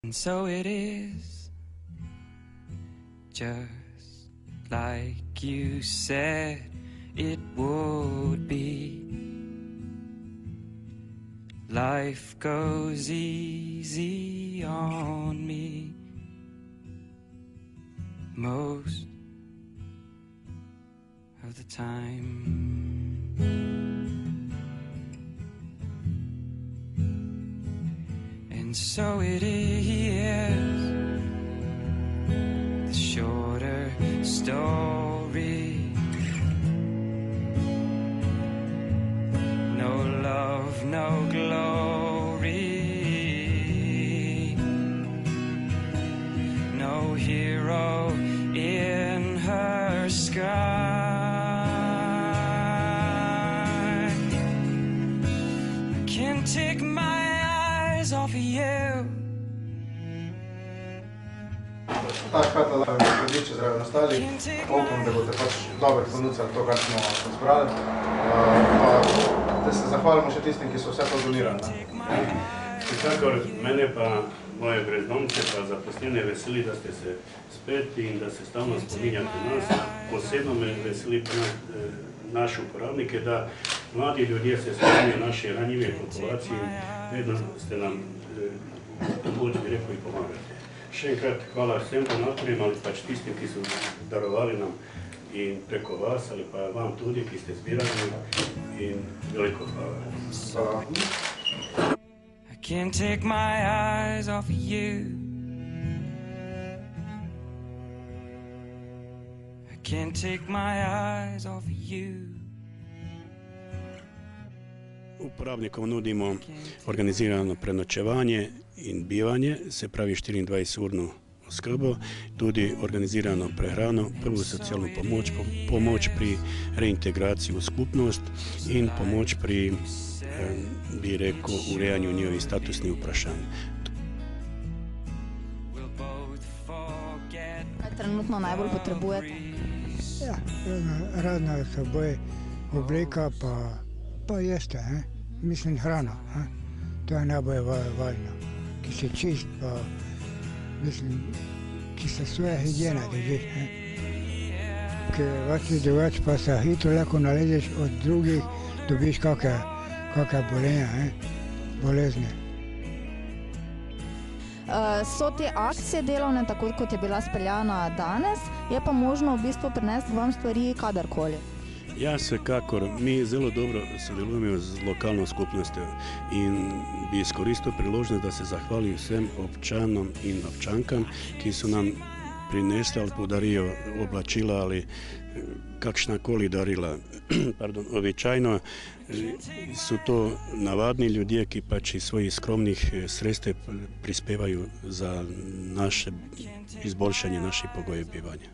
And so it is, just like you said it would be. Life goes easy on me most of the time. And so it is, the shorter story. No love, no glory. No hero in her sky. I can't take my eyes off of you. Tak, hvala, da vam prediče zraven ostali. Upam, da boste pač dobro ponudili to, kar smo zbrali. Pa da se zahvalimo še tistim, ki so vse to donirali. Vsekakor mene pa moje brezdomce pa zaposlene veseli, da ste se spet in da se stalno spominjate nas. Posebno me veseli naše uporabnike, da mladi ljudje se spominjajo naše ranjive populacije in vedno ste nam pomoč, bi rekel, in pomagate. Še enkrat hvala vsem donatorjem ali pač tistim, ki so darovali nam in preko vas ali pa vam tudi, ki ste zbirali in veliko hvala. I can't take my eyes off of you. I can't take my eyes off of you. Uporabnikom nudimo organizirano prenočevanje in bivanje, se pravi 24-urno oskrbo, tudi organizirano prehrano, prvo socialno pomoč pri reintegraciji v skupnost in pomoč pri, bi rekel, urejanju njihovih statusnih vprašanj. Kaj trenutno najbolj potrebujete? Ja, razna so boje, obleka pa jeste, mislim hrana, to je najbolj važno, ki se čist, pa mislim, ki se svoja higijena držiš, ker vaši drugače pa se hitro lahko nalezeš od drugih, dobiš kakšne bolenja, bolezne. So te akcije delovne, tako kot je bila speljana danes, je pa možno v bistvu prinesti vam stvari kadarkoli. Ja, vsekakor. Mi zelo dobro sodelujemo z lokalno skupnostjo in bi izkoristil priložnost, da se zahvalim vsem občanom in občankam, ki so nam prinesli ali podarijo oblačila ali kakšnakoli darila. Običajno so to navadni ljudje, ki pač iz svojih skromnih sredstev prispevajo za naše izboljšanje naših pogojev bivanja.